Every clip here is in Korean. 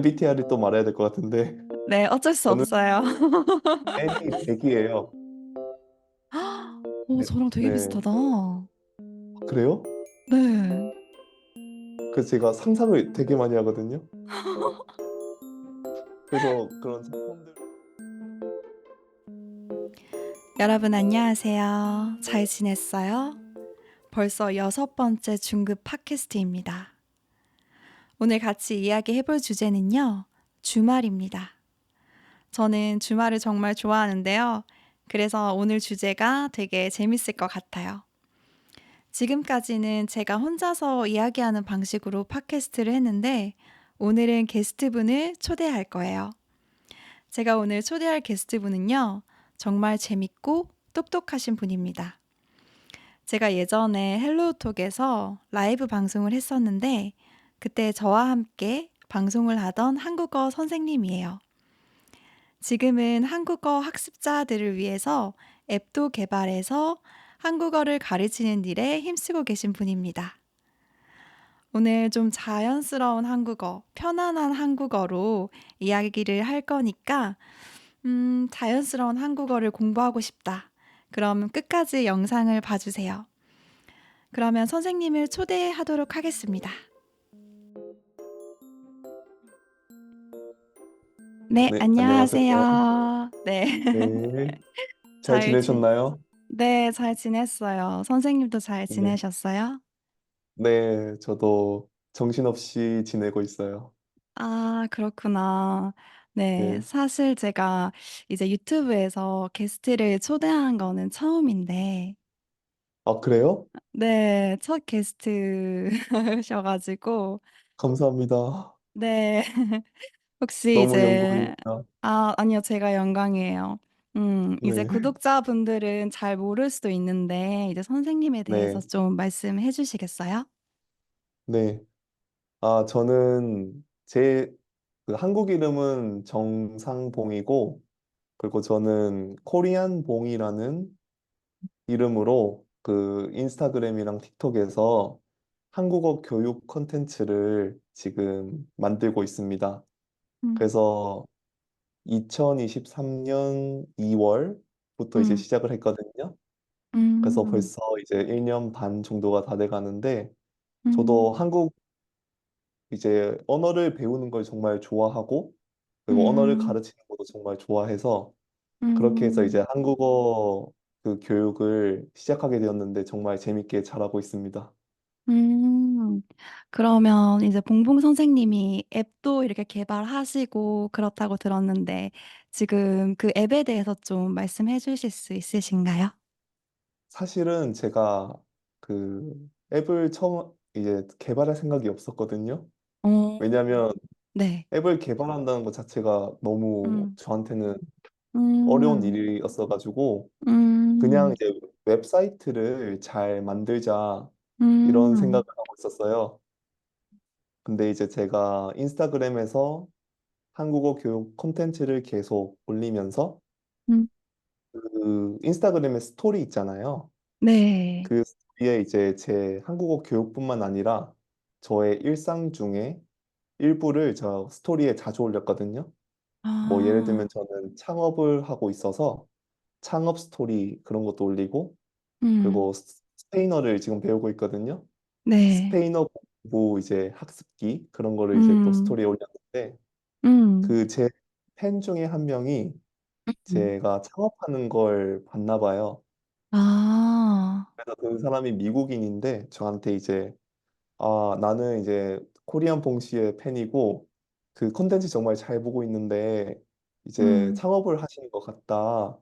MBTI를 또 말해야 될 것 같은데 네, 어쩔 수 저는 없어요. N이 100이에요. 오, 네, 저랑 되게 네. 비슷하다. 그래요? 네. 그래서 제가 상상을 되게 많이 하거든요. 그래서 그런 상품들 여러분, 안녕하세요. 잘 지냈어요? 벌써 6번째 중급 팟캐스트입니다. 오늘 같이 이야기 해볼 주제는요, 주말입니다. 저는 주말을 정말 좋아하는데요. 그래서 오늘 주제가 되게 재밌을 것 같아요. 지금까지는 제가 혼자서 이야기하는 방식으로 팟캐스트를 했는데, 오늘은 게스트분을 초대할 거예요. 제가 오늘 초대할 게스트분은요, 정말 재밌고 똑똑하신 분입니다. 제가 예전에 헬로우톡에서 라이브 방송을 했었는데, 그때 저와 함께 방송을 하던 한국어 선생님이에요. 지금은 한국어 학습자들을 위해서 앱도 개발해서 한국어를 가르치는 일에 힘쓰고 계신 분입니다. 오늘 좀 자연스러운 한국어, 편안한 한국어로 이야기를 할 거니까 자연스러운 한국어를 공부하고 싶다. 그럼 끝까지 영상을 봐주세요. 그러면 선생님을 초대하도록 하겠습니다. 네, 네, 안녕하세요. 안녕하세요. 네. 네, 잘 잘 지, 지내셨나요? 네, 잘 지냈어요. 선생님도 잘 네. 지내셨어요? 네, 저도 정신없이 지내고 있어요. 아, 그렇구나. 네, 네. 사실 제가 이제 유튜브에서 게스트를 초대한 거는 처음인데, 아, 그래요? 네, 첫 게스트셔가지고, 감사합니다. 네, 혹시 너무 이제, 영광입니다. 아니요, 제가 영광이에요. 이제 네, 구독자분들은 잘 모를 수도 있는데, 이제 선생님에 대해서 네, 좀 말씀해 주시겠어요? 네. 아, 저는 그 한국 이름은 정상봉이고, 그리고 저는 코리안 봉이라는 이름으로 그 인스타그램이랑 틱톡에서 한국어 교육 콘텐츠를 지금 만들고 있습니다. 음, 그래서 2023년 2월부터 이제 음, 시작을 했거든요. 그래서 음, 벌써 이제 1년 반 정도가 다 돼 가는데, 저도 음, 한국 이제 언어를 배우는 걸 정말 좋아하고, 그리고 언어를 음, 가르치는 것도 정말 좋아해서, 그렇게 해서 음. 이제 한국어 그 교육을 시작하게 되었는데 정말 재밌게 잘하고 있습니다. 음, 그러면 이제 봉봉 선생님이 앱도 이렇게 개발하시고 그렇다고 들었는데 지금 그 앱에 대해서 좀 말씀해 주실 수 있으신가요? 사실은 제가 그 앱을 처음 이제 개발할 생각이 없었거든요. 어, 왜냐하면 네. 앱을 개발한다는 것 자체가 너무 음, 저한테는 어려운 음, 일이었어가지고 그냥 음, 이제 웹사이트를 잘 만들자 이런 생각을 음, 하고 있었어요. 근데 이제 제가 인스타그램에서 한국어 교육 콘텐츠를 계속 올리면서 음, 그 인스타그램에 스토리 있잖아요. 네. 그 스토리에 이제 제 한국어 교육뿐만 아니라 저의 일상 중에 일부를 저 스토리에 자주 올렸거든요. 뭐 예를 들면 아, 저는 창업을 하고 있어서 창업 스토리 그런 것도 올리고, 음, 그리고 스페인어를 지금 배우고 있거든요. 네. 스페인어 공부 이제 학습기 그런 거를 이제 또 음, 스토리에 올렸는데, 음, 그 제 팬 중에 한 명이 음. 제가 창업하는 걸 봤나 봐요. 아, 그래서 그 사람이 미국인인데 저한테 이제, 아, 나는 이제 코리안 봉씨의 팬이고 그 콘텐츠 정말 잘 보고 있는데 이제 음, 창업을 하시는 것 같다.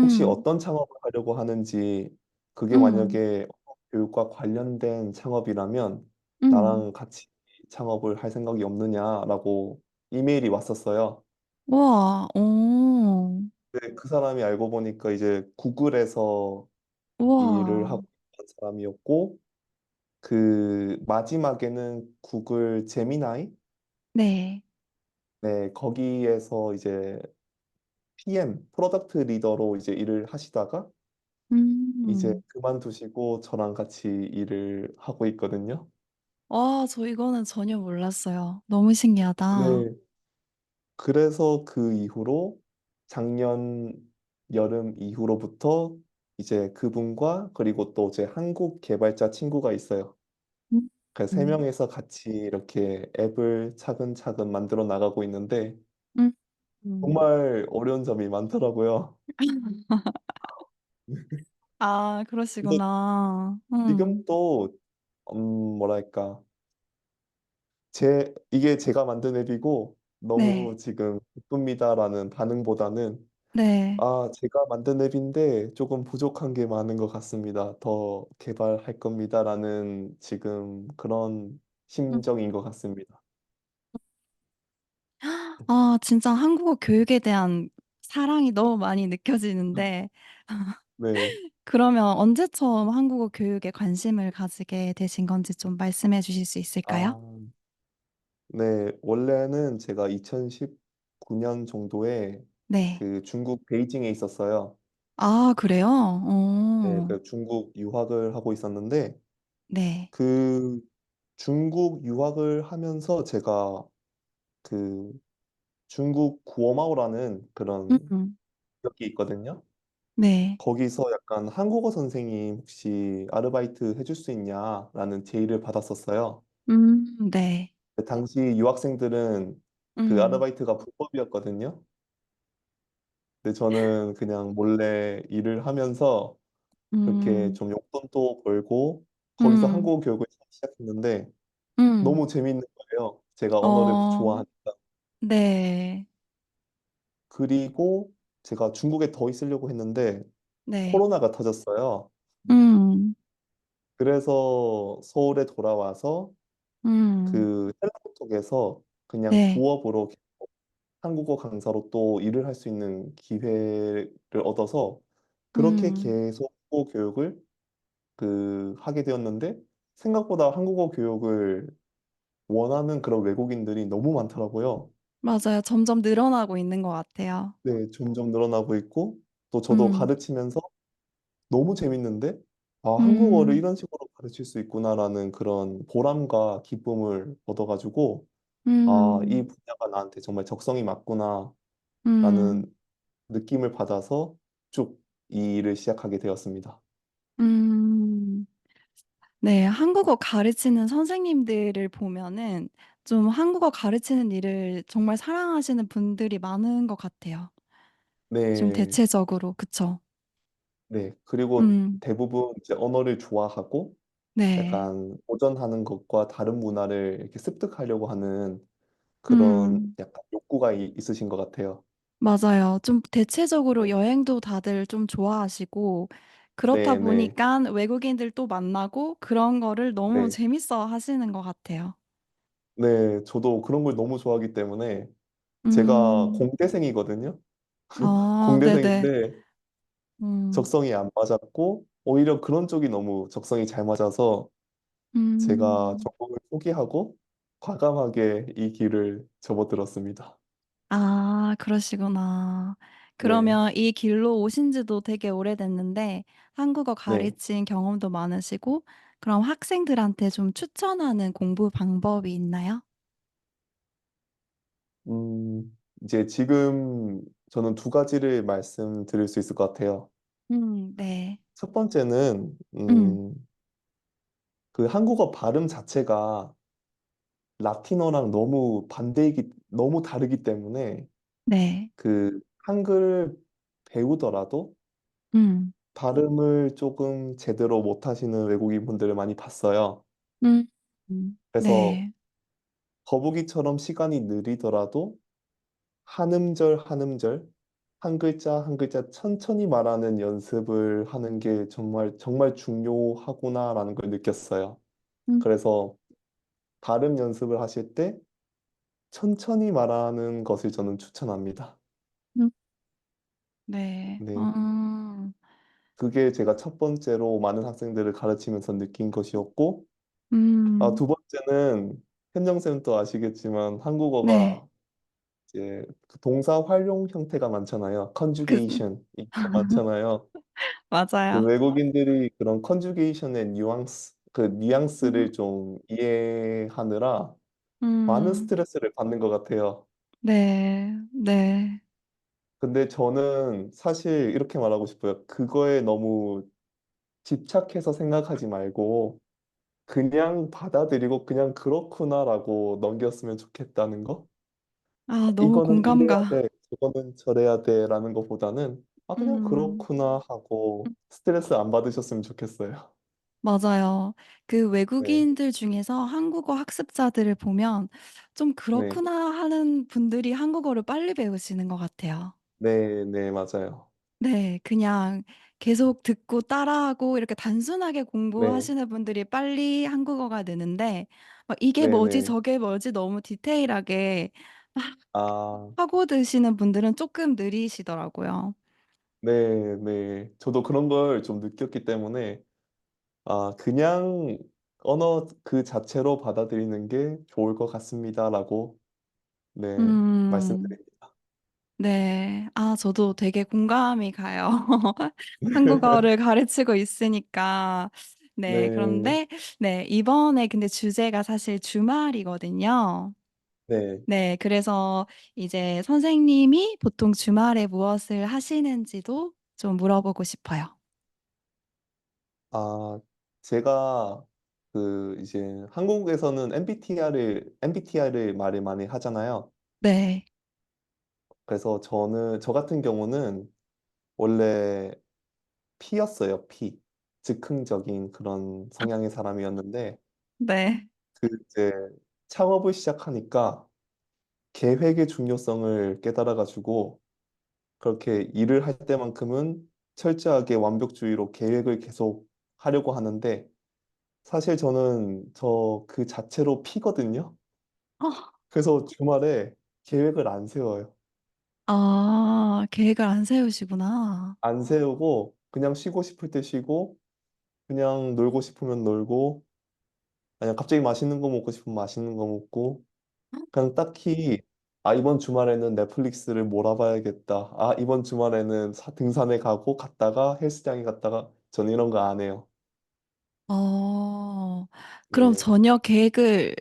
혹시 음, 어떤 창업을 하려고 하는지, 그게 음, 만약에 교육과 관련된 창업이라면 음. 나랑 같이 창업을 할 생각이 없느냐라고 이메일이 왔었어요. 우와, 오, 근데 그 사람이 알고 보니까 이제 구글에서 일을 우와, 하고 있던 사람이었고, 그 마지막에는 구글 제미나이, 네. 네, 거기에서 이제 PM, 프로덕트 리더로 이제 일을 하시다가 이제 음. 그만두시고 저랑 같이 일을 하고 있거든요. 와, 저 이거는 전혀 몰랐어요. 너무 네, 신기하다. 그래서 그 이후로 작년 여름 이후로부터 이제 그분과 그리고 또 제 한국 개발자 친구가 있어요. 음. 그 세 음. 명이서 같이 이렇게 앱을 차근차근 만들어 나가고 있는데 음. 음. 정말 어려운 점이 많더라고요. 아, 근데 그러시구나. 지금 또 뭐랄까 이게 제가 만든 앱이고 네. 너무 지금 기쁩니다라는 반응보다는 네. 제가 만든 앱인데 조금 부족한 게 많은 것 같습니다. 더 개발할 겁니다라는 지금 그런 음. 심정인 것 같습니다. 아, 진짜 한국어 교육에 대한 사랑이 너무 많이 느껴지는데, 네. 그러면 언제 처음 한국어 교육에 관심을 가지게 되신 건지 좀 말씀해 주실 수 있을까요? 아, 네. 원래는 제가 2019년 정도에 네. 그 중국 베이징에 있었어요. 아, 그래요? 네, 어. 그 중국 유학을 하고 있었는데 네. 그 중국 유학을 하면서 제가 그 중국 구어마오라는 그런 음. 기업이 있거든요. 네. 거기서 약간 한국어 선생님 혹시 아르바이트 해줄 수 있냐라는 제의를 받았었어요. 네. 당시 유학생들은 그 음. 아르바이트가 불법이었거든요. 근데 저는 그냥 몰래 일을 하면서 그렇게 음. 좀 용돈도 벌고 거기서 음. 한국어 교육을 처음 시작했는데 음. 너무 재밌는 거예요. 제가 언어를 어. 좋아하니까. 네. 그리고 제가 중국에 더 있으려고 했는데 네. 코로나가 터졌어요. 음. 그래서 서울에 돌아와서 음. 그 텔레포톡에서 그냥 네. 부업으로 한국어 강사로 또 일을 할 수 있는 기회를 얻어서 그렇게 음. 계속 한국어 교육을 하게 되었는데 생각보다 한국어 교육을 원하는 그런 외국인들이 너무 많더라고요. 맞아요. 점점 늘어나고 있는 것 같아요. 네, 점점 늘어나고 있고 또 저도 음. 가르치면서 너무 재밌는데 한국어를 음. 이런 식으로 가르칠 수 있구나라는 그런 보람과 기쁨을 얻어가지고 이 음. 분야가 나한테 정말 적성이 맞구나라는 음. 느낌을 받아서 쭉 이 일을 시작하게 되었습니다. 음. 네. 한국어 가르치는 선생님들을 보면은 좀 한국어 가르치는 일을 정말 사랑하시는 분들이 많은 것 같아요. 좀 네, 대체적으로. 그쵸? 네. 그리고 음. 대부분 이제 언어를 좋아하고 네. 약간 도전하는 것과 다른 문화를 이렇게 습득하려고 하는 그런 음. 약간 욕구가 있으신 것 같아요. 맞아요. 좀 대체적으로 네, 여행도 다들 좀 좋아하시고 그렇다 네, 네, 보니깐 외국인들 또 만나고 그런 거를 너무 네. 재밌어 하시는 것 같아요. 네, 저도 그런 걸 너무 좋아하기 때문에 제가 음. 공대생이거든요. 아, 네네. 공대생인데 음. 적성이 안 맞았고 오히려 그런 쪽이 너무 적성이 잘 맞아서 제가 음. 전공을 포기하고 과감하게 이 길을 접어들었습니다. 아, 그러시구나. 네, 그러면 이 길로 오신 지도 되게 오래됐는데 한국어 네. 가르친 경험도 많으시고 그럼 학생들한테 좀 추천하는 공부 방법이 있나요? 이제 지금 저는 두 가지를 말씀드릴 수 있을 것 같아요. 네. 첫 번째는 음. 그 한국어 발음 자체가 라틴어랑 너무 다르기 때문에 네. 한글을 배우더라도 음. 발음을 조금 제대로 못하시는 외국인 분들을 많이 봤어요. 음. 그래서 네. 거북이처럼 시간이 느리더라도 한 음절 한 음절, 한 글자 한 글자 천천히 말하는 연습을 하는 게 정말 정말 중요하구나라는 걸 느꼈어요. 음. 그래서 발음 연습을 하실 때 천천히 말하는 것을 저는 추천합니다. 음. 네. 네. 그게 제가 첫 번째로 많은 학생들을 가르치면서 느낀 것이었고, 음. 두 번째는 현정쌤도 아시겠지만 네. 한국어가 이제 그 동사 활용 형태가 많잖아요. 그 컨주게이션 이게 많잖아요. 그 맞아요. 외국인들이 그런 컨주게이션의 음. 뉘앙스를 좀 이해하느라 많은 음. 스트레스를 받는 것 같아요. 네, 네. 근데 저는 사실 이렇게 말하고 싶어요. 그거에 너무 집착해서 생각하지 말고 그냥 받아들이고 그냥 그렇구나라고 넘겼으면 좋겠다는 거? 아, 너무 이거는 이래야 공감가. 돼, 저거는 저래야 돼라는 것보다는 아 그냥 음, 그렇구나 하고 스트레스 안 받으셨으면 좋겠어요. 맞아요. 그 네, 외국인들 중에서 한국어 학습자들을 보면 좀 네, 그렇구나 하는 분들이 한국어를 빨리 배우시는 것 같아요. 네, 네, 맞아요. 네, 그냥 계속 듣고 따라하고 이렇게 단순하게 네, 공부하시는 분들이 빨리 한국어가 느는데, 막 이게 네, 뭐지, 네. 저게 뭐지 너무 디테일하게 아, 파고드시는 분들은 조금 느리시더라고요. 네, 네. 저도 그런 걸 좀 느꼈기 때문에 아 그냥 언어 그 자체로 받아들이는 게 좋을 것 같습니다라고 네 음, 말씀드립니다. 네. 아, 저도 되게 공감이 가요. 한국어를 가르치고 있으니까. 네, 네, 그런데, 네, 이번에 근데 주제가 사실 주말이거든요. 네. 네, 그래서 이제 선생님이 보통 주말에 무엇을 하시는지도 좀 물어보고 싶어요. 아, 제가 그 이제 한국에서는 MBTI를 말을 많이 하잖아요. 네, 그래서 저 같은 경우는 원래 P였어요, P. 즉흥적인 그런 성향의 사람이었는데 네. 그 이제 창업을 시작하니까 계획의 중요성을 깨달아가지고 그렇게 일을 할 때만큼은 철저하게 완벽주의로 계획을 계속 하려고 하는데 사실 저는 저 그 자체로 P거든요. 어, 그래서 주말에 계획을 안 세워요. 아, 계획을 안 세우시구나. 안 세우고 그냥 쉬고 싶을 때 쉬고 그냥 놀고 싶으면 놀고 그냥 갑자기 맛있는 거 먹고 싶으면 맛있는 거 먹고 그냥 딱히 아 이번 주말에는 넷플릭스를 몰아봐야겠다. 아 이번 주말에는 등산에 가고 갔다가 헬스장에 갔다가 저는 이런 거 안 해요. 어, 그럼 네, 전혀 계획을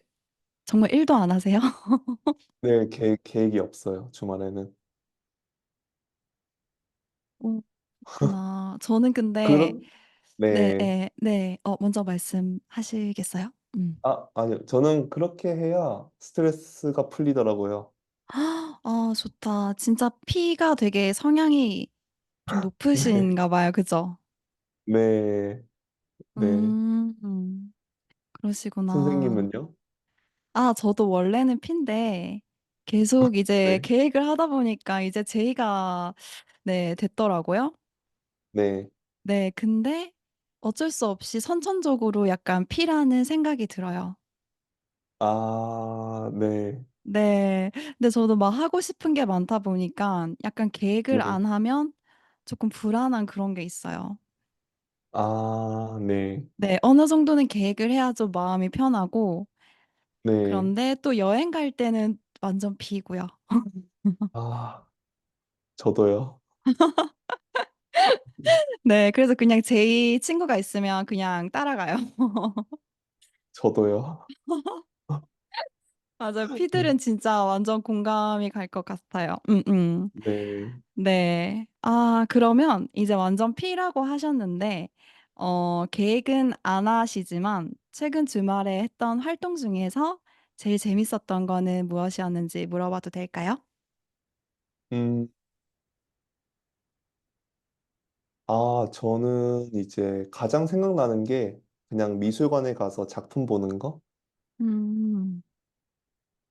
정말 1도 안 하세요? 네 계획이 없어요 주말에는. 오, 그렇구나. 저는 근데, 그런 네, 네. 네, 네. 먼저 말씀하시겠어요? 아, 아니요. 저는 그렇게 해야 스트레스가 풀리더라고요. 아, 좋다. 진짜 P가 되게 성향이 좀 네. 높으신가 봐요. 그죠? 네. 네. 그러시구나. 선생님은요? 아, 저도 원래는 P인데 계속 이제 네. 계획을 하다 보니까 이제 J가 네, 됐더라고요. 네. 네, 근데 어쩔 수 없이 선천적으로 약간 P라는 생각이 들어요. 아, 네. 네. 근데 저도 막 하고 싶은 게 많다 보니까 약간 계획을 네. 안 하면 조금 불안한 그런 게 있어요. 아, 네. 네, 어느 정도는 계획을 해야 좀 마음이 편하고, 네. 그런데 또 여행 갈 때는 완전 B고요. 아, 저도요. 네, 그래서 그냥 제 친구가 있으면 그냥 따라가요. 저도요. 맞아요. P들은 진짜 완전 공감이 갈 것 같아요. 네. 네. 아, 그러면 이제 완전 P라고 하셨는데, 계획은 안 하시지만, 최근 주말에 했던 활동 중에서 제일 재밌었던 거는 무엇이었는지 물어봐도 될까요? 음, 아, 저는 이제 가장 생각나는 게 그냥 미술관에 가서 작품 보는 거? 음,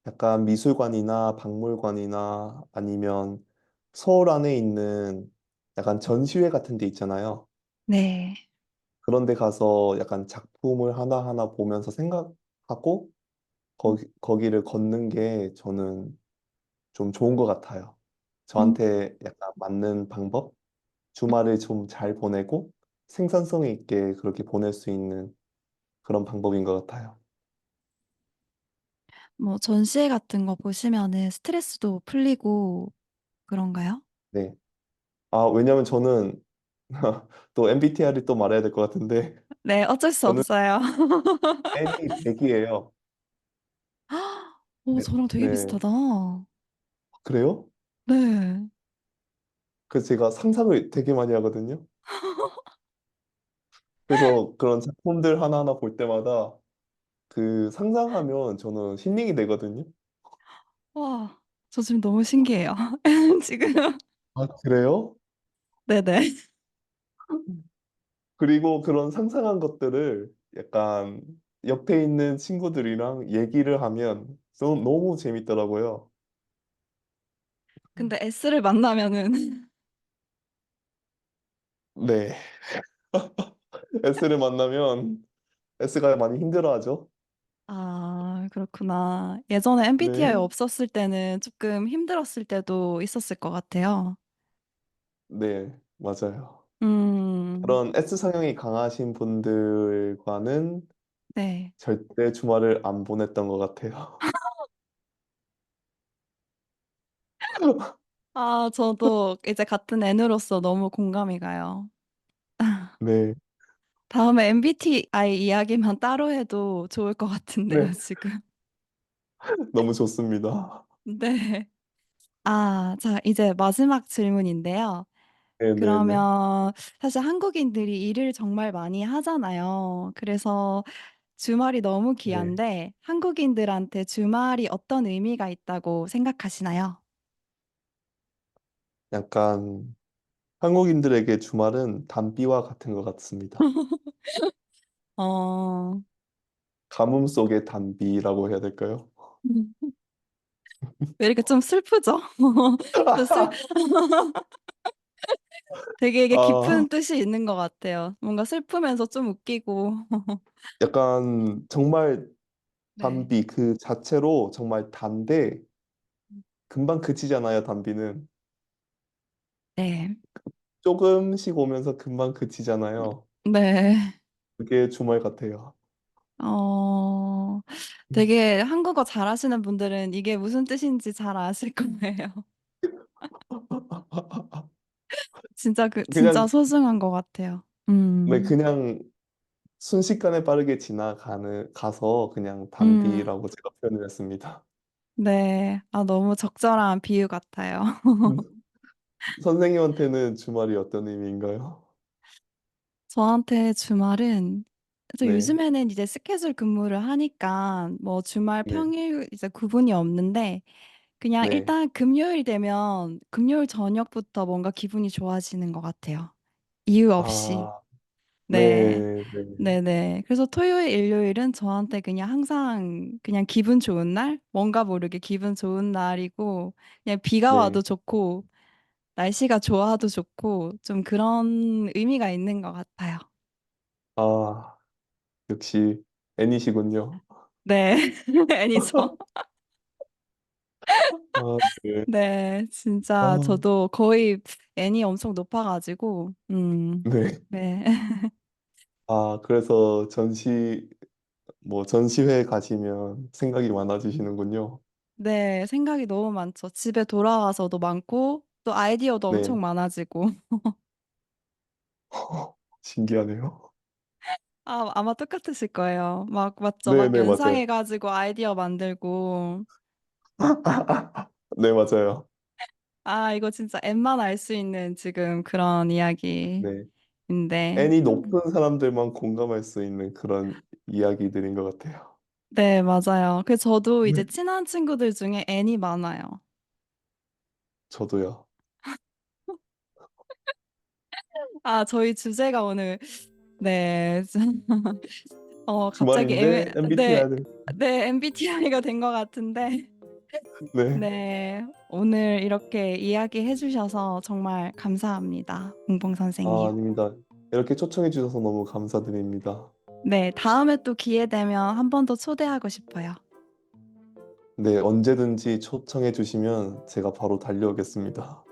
약간 미술관이나 박물관이나 아니면 서울 안에 있는 약간 전시회 같은 데 있잖아요. 네. 그런 데 가서 약간 작품을 하나하나 보면서 생각하고 거기를 걷는 게 저는 좀 좋은 것 같아요. 음, 저한테 약간 맞는 방법? 주말을 좀 잘 보내고 생산성 있게 그렇게 보낼 수 있는 그런 방법인 것 같아요. 뭐 전시회 같은 거 보시면은 스트레스도 풀리고 그런가요? 네. 아, 왜냐면 저는 또 MBTI를 또 말해야 될 것 같은데 네, 어쩔 수 저는 없어요. N이 100이에요. 오, 네, 저랑 되게 네, 비슷하다. 그래요? 네. 그래서 제가 상상을 되게 많이 하거든요. 그래서 그런 작품들 하나하나 볼 때마다 그 상상하면 저는 힐링이 되거든요. 와, 저 지금 너무 신기해요. 지금. 아, 그래요? 네네. 그리고 그런 상상한 것들을 약간 옆에 있는 친구들이랑 얘기를 하면 너무 재밌더라고요. 근데 S를 만나면은 네. S를 만나면 S가 많이 힘들어하죠. 아, 그렇구나. 예전에 MBTI 네. 없었을 때는 조금 힘들었을 때도 있었을 것 같아요. 네, 맞아요. 음, 그런 S 성향이 강하신 분들과는 네. 절대 주말을 안 보냈던 것 같아요. 아, 저도 이제 같은 N으로서 너무 공감이 가요. 네, 다음에 MBTI 이야기만 따로 해도 좋을 것 같은데요, 네, 지금. 너무 좋습니다. 네. 아, 자, 이제 마지막 질문인데요. 네, 네, 네, 그러면 사실 한국인들이 일을 정말 많이 하잖아요. 그래서 주말이 너무 네. 귀한데 한국인들한테 주말이 어떤 의미가 있다고 생각하시나요? 약간 한국인들에게 주말은 단비와 같은 것 같습니다. 어, 가뭄 속의 단비라고 해야 될까요? 왜 이렇게 좀 슬프죠? 또 되게 이게 아, 깊은 뜻이 있는 것 같아요. 뭔가 슬프면서 좀 웃기고. 약간 정말 네. 단비 그 자체로 정말 단데 금방 그치잖아요, 단비는. 네. 조금씩 오면서 금방 그치잖아요. 네. 그게 주말 같아요. 어, 되게 한국어 잘하시는 분들은 이게 무슨 뜻인지 잘 아실 거예요. 진짜 그냥, 소중한 것 같아요. 네, 그냥 순식간에 빠르게 가서 그냥 음, 단비라고 제가 표현을 했습니다. 네. 아, 너무 적절한 비유 같아요. 음. 선생님한테는 주말이 어떤 의미인가요? 저한테 주말은, 저 네, 요즘에는 이제 스케줄 근무를 하니까 뭐 주말 네, 평일 이제 구분이 없는데 그냥 네. 일단 금요일 되면 금요일 저녁부터 뭔가 기분이 좋아지는 것 같아요. 이유 없이. 아, 네. 네, 네, 네네. 그래서 토요일, 일요일은 저한테 그냥 항상 그냥 기분 좋은 날? 뭔가 모르게 기분 좋은 날이고, 그냥 비가 와도 네. 좋고, 날씨가 좋아도 좋고, 좀 그런 의미가 있는 것 같아요. 아, 역시 애니시군요. 네. 애니죠. 아, 네. 네. 진짜 아, 저도 거의 애니 엄청 높아가지고, 네. 네. 아, 그래서 전시회 가시면 생각이 많아지시는군요. 네. 생각이 너무 많죠. 집에 돌아와서도 많고, 또 아이디어도 엄청 네. 많아지고. 신기하네요. 아, 아마 똑같으실 거예요. 맞죠? 네, 막 네, 맞아요. 연상해가지고 아이디어 만들고. 네, 맞아요. 아, 이거 진짜 앱만 알 수 있는 지금 그런 이야기인데. 네. N이 높은 사람들만 공감할 수 있는 그런 이야기들인 것 같아요. 네, 맞아요. 저도 이제 네. 친한 친구들 중에 N이 많아요. 저도요. 아, 저희 주제가 오늘, 네. 갑자기 주말인데 네, MBTI를. 네, MBTI가 된 것 같은데. 네. 네, 오늘 이렇게 이야기해 주셔서 정말 감사합니다. 공봉 아, 선생님. 아닙니다. 이렇게 초청해 주셔서 너무 감사드립니다. 네, 다음에 또 기회 되면 한 번 더 초대하고 싶어요. 네, 언제든지 초청해 주시면 제가 바로 달려오겠습니다.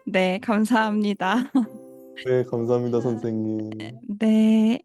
네, 감사합니다. 네, 감사합니다, 선생님. 네.